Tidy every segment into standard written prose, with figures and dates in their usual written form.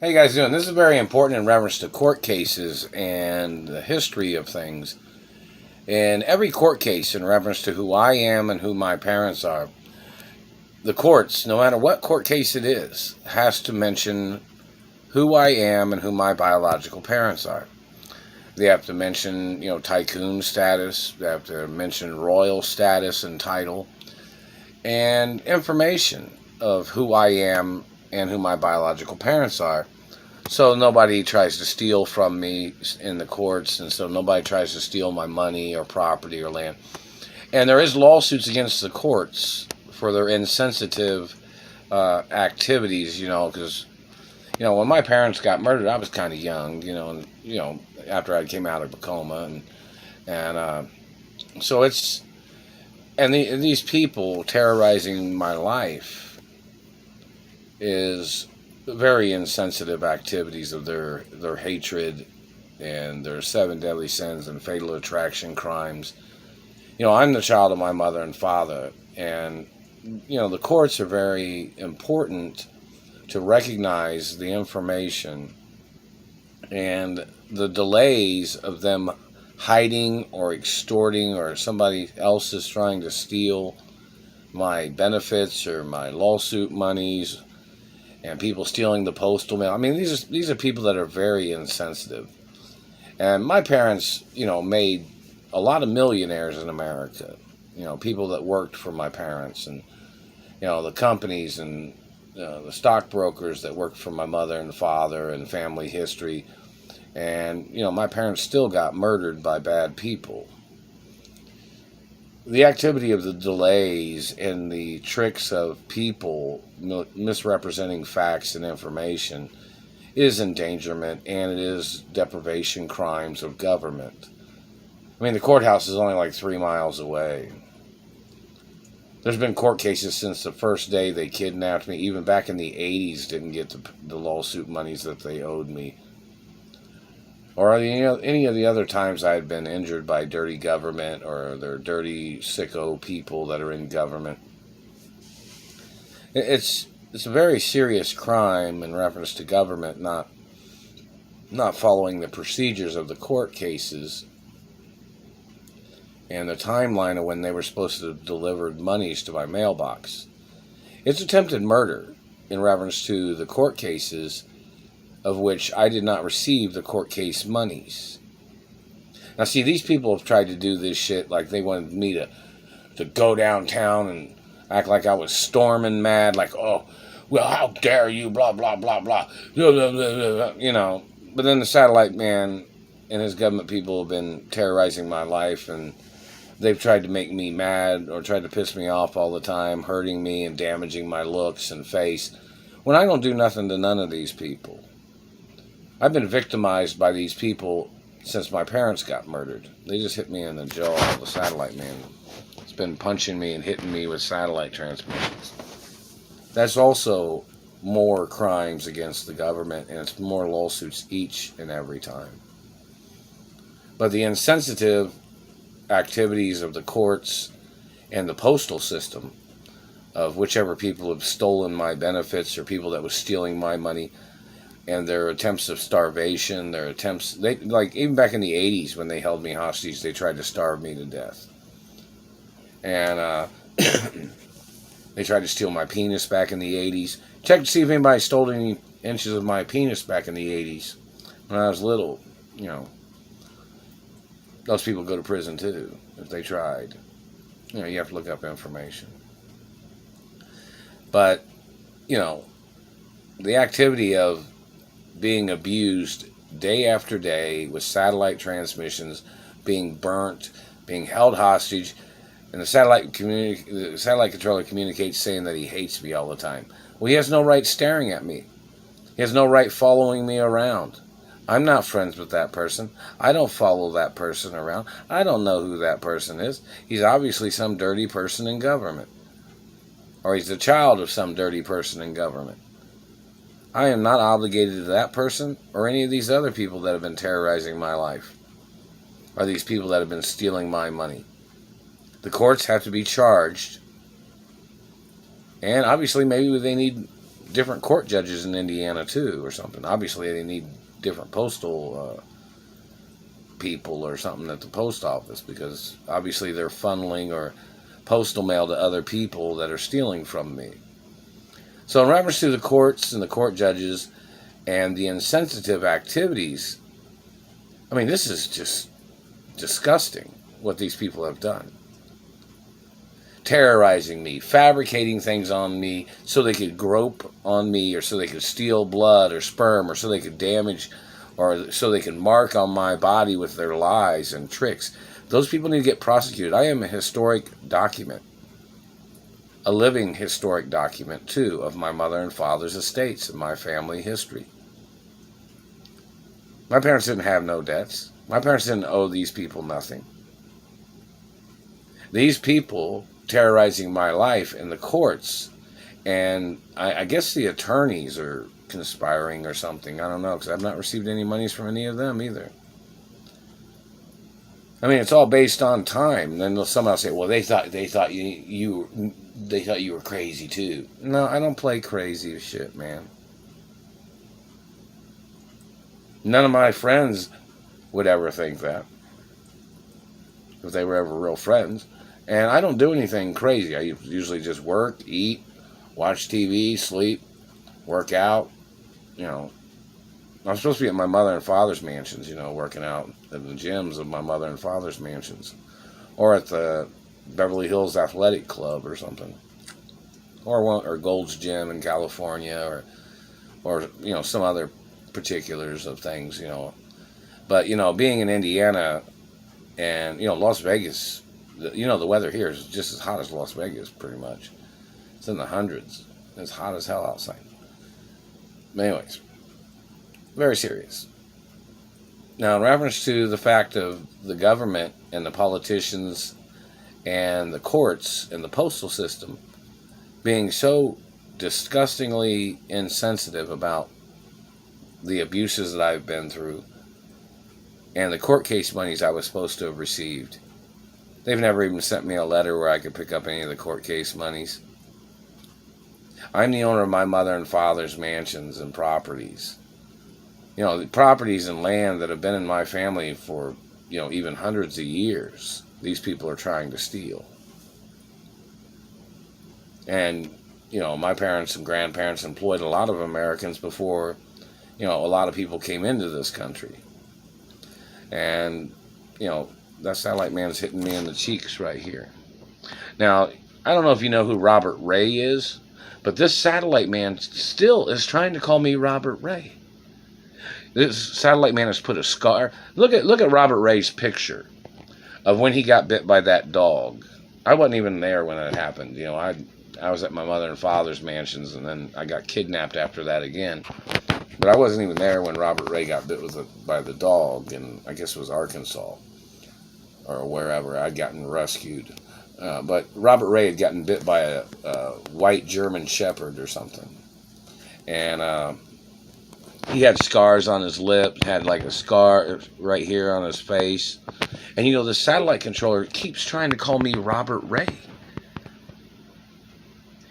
How you guys doing? This is very important in reference to court cases and the history of things. In every court case, in reference to who I am and who my parents are, the courts, no matter what court case it is, has to mention who I am and who my biological parents are. They have to mention, tycoon status. They have to mention royal status and title, and information of who I am and who my biological parents are. So nobody tries to steal from me in the courts, and so nobody tries to steal my money or property or land. And there is lawsuits against the courts for their insensitive activities, because, when my parents got murdered, I was kind of young, after I came out of a coma, and so it's, and these people terrorizing my life is very insensitive activities of their hatred and their 7 deadly sins and fatal attraction crimes. I'm the child of my mother and father, and the courts are very important to recognize the information and the delays of them hiding or extorting, or somebody else is trying to steal my benefits or my lawsuit monies, and people stealing the postal mail. I mean, these are people that are very insensitive. And my parents, made a lot of millionaires in America. People that worked for my parents, and the companies and the stockbrokers that worked for my mother and father and family history. And my parents still got murdered by bad people. The activity of the delays and the tricks of people misrepresenting facts and information is endangerment, and it is deprivation crimes of government. I mean, the courthouse is only like 3 miles away. There's been court cases since the first day they kidnapped me. Even back in the 80s, didn't get the lawsuit monies that they owed me. Or any of the other times I had been injured by dirty government, or their dirty, sicko people that are in government. It's a very serious crime in reference to government not following the procedures of the court cases and the timeline of when they were supposed to have delivered monies to my mailbox. It's attempted murder in reference to the court cases of which I did not receive the court case monies. Now, see, these people have tried to do this shit like they wanted me to go downtown and act like I was storming mad, like, oh, well, how dare you, blah, blah, blah, blah, But then the satellite man and his government people have been terrorizing my life, and they've tried to make me mad or tried to piss me off all the time, hurting me and damaging my looks and face, when I don't do nothing to none of these people. I've been victimized by these people since my parents got murdered. They just hit me in the jaw. The satellite man has been punching me and hitting me with satellite transmissions. That's also more crimes against the government, and it's more lawsuits each and every time. But the insensitive activities of the courts and the postal system, of whichever people have stolen my benefits or people that was stealing my money, and their attempts of starvation, even back in the 80s when they held me hostage, they tried to starve me to death. And they tried to steal my penis back in the 80s. Check to see if anybody stole any inches of my penis back in the 80s. When I was little, those people go to prison too, if they tried. You have to look up information. But, the activity of being abused day after day with satellite transmissions, being burnt, being held hostage, and the satellite controller communicates saying that he hates me all the time. Well, he has no right staring at me. He has no right following me around. I'm not friends with that person. I don't follow that person around. I don't know who that person is. He's obviously some dirty person in government. Or he's the child of some dirty person in government. I am not obligated to that person or any of these other people that have been terrorizing my life, or these people that have been stealing my money. The courts have to be charged, and obviously maybe they need different court judges in Indiana too, or something. Obviously, they need different postal people or something at the post office, because obviously they're funneling or postal mail to other people that are stealing from me. So in reference to the courts and the court judges and the insensitive activities, I mean, this is just disgusting what these people have done. Terrorizing me, fabricating things on me so they could grope on me, or so they could steal blood or sperm, or so they could damage, or so they can mark on my body with their lies and tricks. Those people need to get prosecuted. I am a historic document, a living historic document, too, of my mother and father's estates and my family history. My parents didn't have no debts. My parents didn't owe these people nothing. These people terrorizing my life in the courts, and I guess the attorneys are conspiring or something. I don't know, because I've not received any monies from any of them either. I mean, it's all based on time. And then they'll somehow say, "Well, they thought you were crazy too." No, I don't play crazy shit, man. None of my friends would ever think that, if they were ever real friends. And I don't do anything crazy. I usually just work, eat, watch TV, sleep, work out. You know, I'm supposed to be at my mother and father's mansions, you know, working out at the gyms of my mother and father's mansions, or at the Beverly Hills Athletic Club or something, or Gold's Gym in California, or you know, some other particulars of things, you know. But you know, being in Indiana and you know, Las Vegas, you know, the weather here is just as hot as Las Vegas, pretty much. It's in the hundreds. It's hot as hell outside. But anyways, very serious. Now, in reference to the fact of the government and the politicians and the courts and the postal system being so disgustingly insensitive about the abuses that I've been through and the court case monies I was supposed to have received, they've never even sent me a letter where I could pick up any of the court case monies. I'm the owner of my mother and father's mansions and properties. You know, the properties and land that have been in my family for, you know, even hundreds of years, these people are trying to steal. And, you know, my parents and grandparents employed a lot of Americans before, you know, a lot of people came into this country. And, you know, that satellite man's hitting me in the cheeks right here. Now, I don't know if you know who Robert Ray is, but this satellite man still is trying to call me Robert Ray. This satellite man has put a scar. Look at Robert Ray's picture of when he got bit by that dog. I wasn't even there when it happened. You know, I was at my mother and father's mansions, and then I got kidnapped after that again. But I wasn't even there when Robert Ray got bit by the dog, and I guess it was Arkansas or wherever. I'd gotten rescued. But Robert Ray had gotten bit by a white German Shepherd or something. And he had scars on his lip, had like a scar right here on his face. And, you know, the satellite controller keeps trying to call me Robert Ray.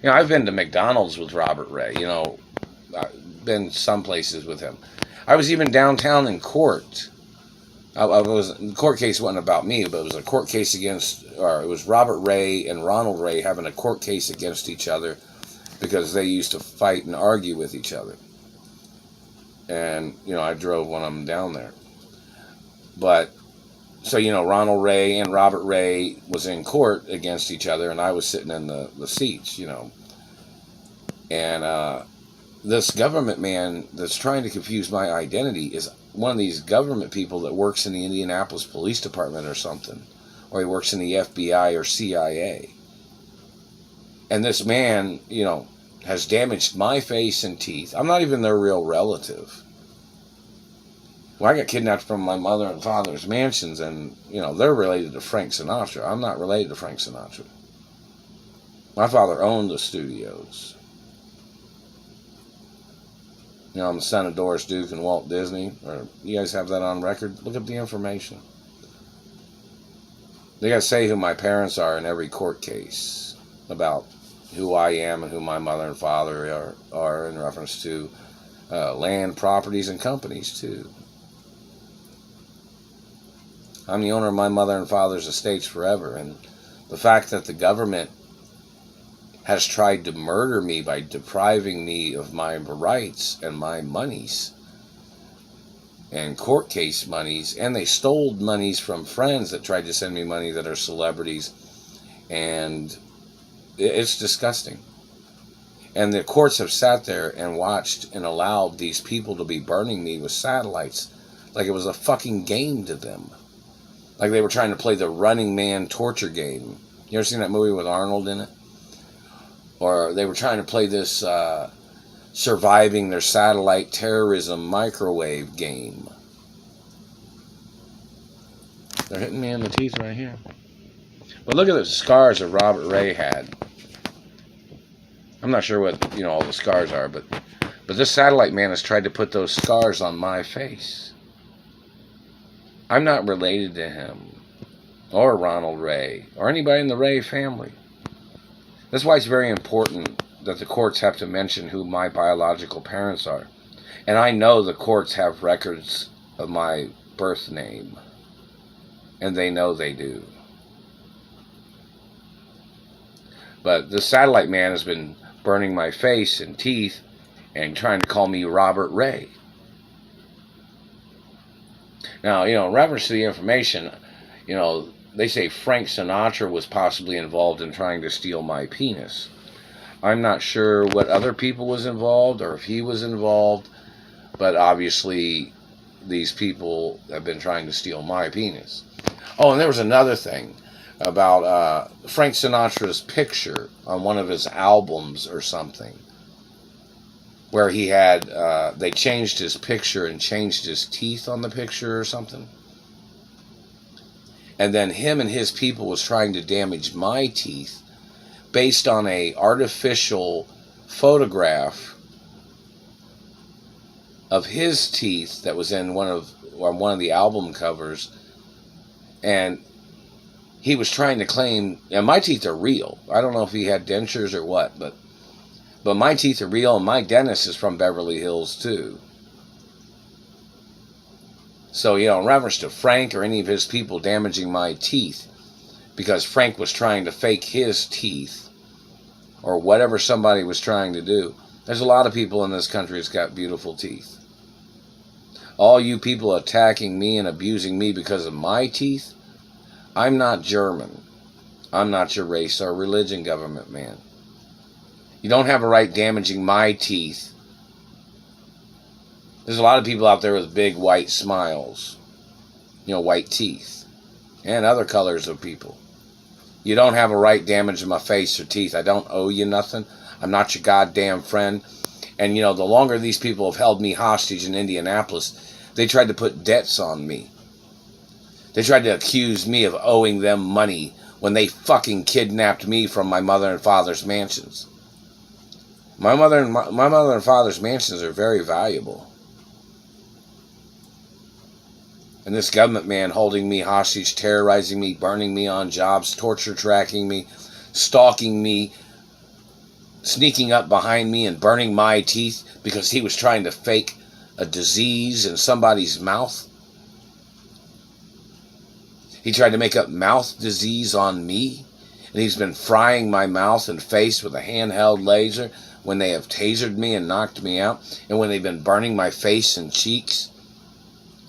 You know, I've been to McDonald's with Robert Ray. You know, I've been some places with him. I was even downtown in court. The court case wasn't about me, but it was a court case it was Robert Ray and Ronald Ray having a court case against each other because they used to fight and argue with each other. And, you know, I drove one of them down there. But, so, you know, Ronald Ray and Robert Ray was in court against each other, and I was sitting in the seats, you know. And this government man that's trying to confuse my identity is one of these government people that works in the Indianapolis Police Department or something. Or he works in the FBI or CIA. And this man, you know, has damaged my face and teeth. I'm not even their real relative. Well, I got kidnapped from my mother and father's mansions, and, you know, they're related to Frank Sinatra. I'm not related to Frank Sinatra. My father owned the studios. You know, I'm the son of Doris Duke and Walt Disney. Or you guys have that on record? Look up the information. They got to say who my parents are in every court case about, who I am and who my mother and father are in reference to land, properties, and companies, too. I'm the owner of my mother and father's estates forever, and the fact that the government has tried to murder me by depriving me of my rights and my monies and court case monies, and they stole monies from friends that tried to send me money that are celebrities, and it's disgusting. And the courts have sat there and watched and allowed these people to be burning me with satellites like it was a fucking game to them. Like they were trying to play the Running Man torture game. You ever seen that movie with Arnold in it? Or they were trying to play this surviving their satellite terrorism microwave game. They're hitting me in the teeth right here. But look at the scars that Robert Ray had. I'm not sure what, all the scars are, but this satellite man has tried to put those scars on my face. I'm not related to him, or Ronald Ray, or anybody in the Ray family. That's why it's very important that the courts have to mention who my biological parents are. And I know the courts have records of my birth name, and they know they do. But the satellite man has been burning my face and teeth and trying to call me Robert Ray. Now, in reference to the information, they say Frank Sinatra was possibly involved in trying to steal my penis. I'm not sure what other people was involved or if he was involved, but obviously these people have been trying to steal my penis. Oh, and there was another thing about Frank Sinatra's picture on one of his albums or something, where he had, they changed his picture and changed his teeth on the picture or something. And then him and his people was trying to damage my teeth based on a artificial photograph of his teeth that was in on one of the album covers. And he was trying to claim, and my teeth are real. I don't know if he had dentures or what, but my teeth are real, and my dentist is from Beverly Hills, too. So, in reference to Frank or any of his people damaging my teeth, because Frank was trying to fake his teeth, or whatever somebody was trying to do, there's a lot of people in this country that's got beautiful teeth. All you people attacking me and abusing me because of my teeth, I'm not German. I'm not your race or religion, government man. You don't have a right damaging my teeth. There's a lot of people out there with big white smiles. White teeth. And other colors of people. You don't have a right damaging my face or teeth. I don't owe you nothing. I'm not your goddamn friend. And, the longer these people have held me hostage in Indianapolis, they tried to put debts on me. They tried to accuse me of owing them money when they fucking kidnapped me from my mother and father's mansions. My mother and father's mansions are very valuable. And this government man holding me hostage, terrorizing me, burning me on jobs, torture tracking me, stalking me, sneaking up behind me and burning my teeth because he was trying to fake a disease in somebody's mouth. He tried to make up mouth disease on me, and he's been frying my mouth and face with a handheld laser when they have tasered me and knocked me out, and when they've been burning my face and cheeks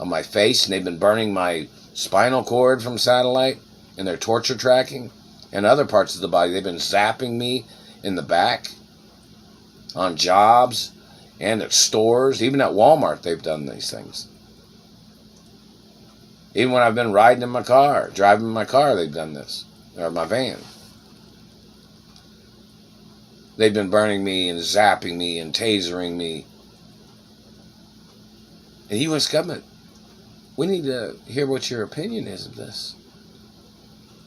on my face, and they've been burning my spinal cord from satellite in their torture tracking, and other parts of the body. They've been zapping me in the back on jobs and at stores. Even at Walmart, they've done these things. Even when I've been riding in my car, driving my car, they've done this. Or my van. They've been burning me and zapping me and tasering me. And U.S. government, we need to hear what your opinion is of this.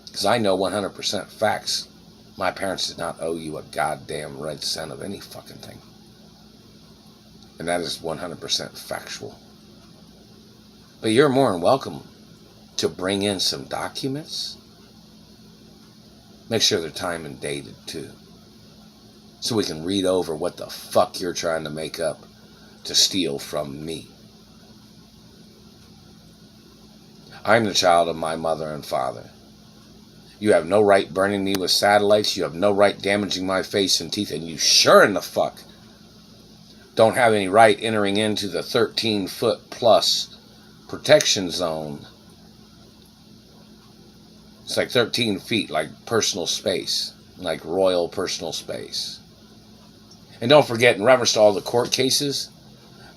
Because I know 100% facts. My parents did not owe you a goddamn red cent of any fucking thing. And that is 100% factual. But you're more than welcome to bring in some documents. Make sure they're time and dated too. so we can read over what the fuck you're trying to make up to steal from me. I'm the child of my mother and father. You have no right burning me with satellites. You have no right damaging my face and teeth. And you sure in the fuck don't have any right entering into the 13-foot plus protection zone. It's like 13 feet, like personal space, like royal personal space. And don't forget, in reference to all the court cases,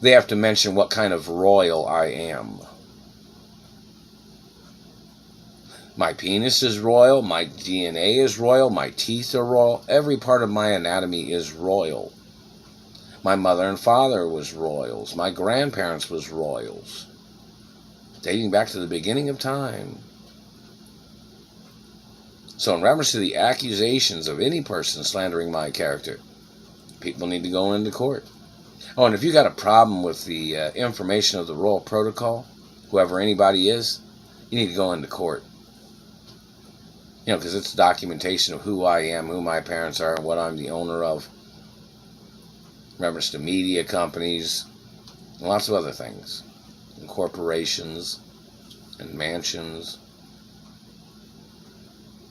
they have to mention what kind of royal I am. My penis is royal, my DNA is royal, my teeth are royal, every part of my anatomy is royal. My mother and father was royals, my grandparents was royals, dating back to the beginning of time. So in reference to the accusations of any person slandering my character, people need to go into court. Oh, and if you got a problem with the information of the Royal Protocol, whoever anybody is, you need to go into court. You know, because it's documentation of who I am, who my parents are, and what I'm the owner of. In reference to media companies, and lots of other things. And corporations, and mansions.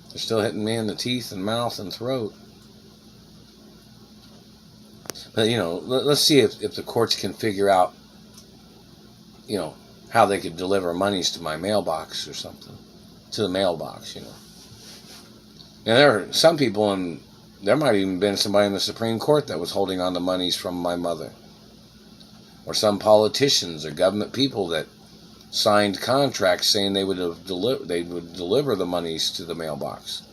They're still hitting me in the teeth and mouth and throat. But, you know, let's see if the courts can figure out, you know, how they could deliver monies to my mailbox or something. To the mailbox, you know. And there are some people, and there might even been somebody in the Supreme Court that was holding on to monies from my mother. Or some politicians or government people that signed contracts saying they would deliver the monies to the mailbox.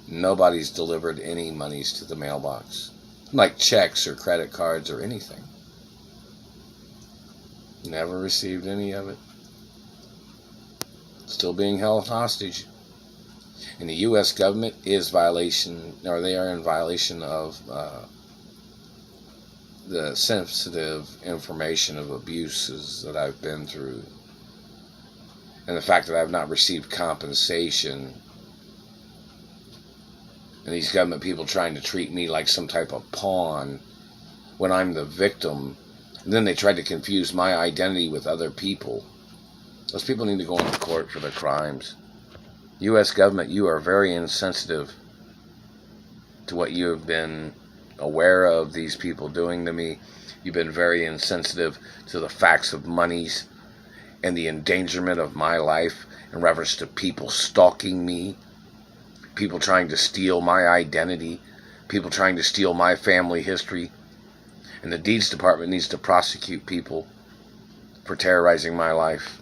Nobody's delivered any monies to the mailbox. Like checks or credit cards or anything. Never received any of it. Still being held hostage. And the U.S. government is they are in violation of the sensitive information of abuses that I've been through. And the fact that I've not received compensation. And these government people trying to treat me like some type of pawn when I'm the victim. And then they tried to confuse my identity with other people. Those people need to go into court for their crimes. U.S. government, you are very insensitive to what you have been aware of these people doing to me. You've been very insensitive to the facts of monies and the endangerment of my life in reference to people stalking me, people trying to steal my identity, people trying to steal my family history. And the Deeds Department needs to prosecute people for terrorizing my life.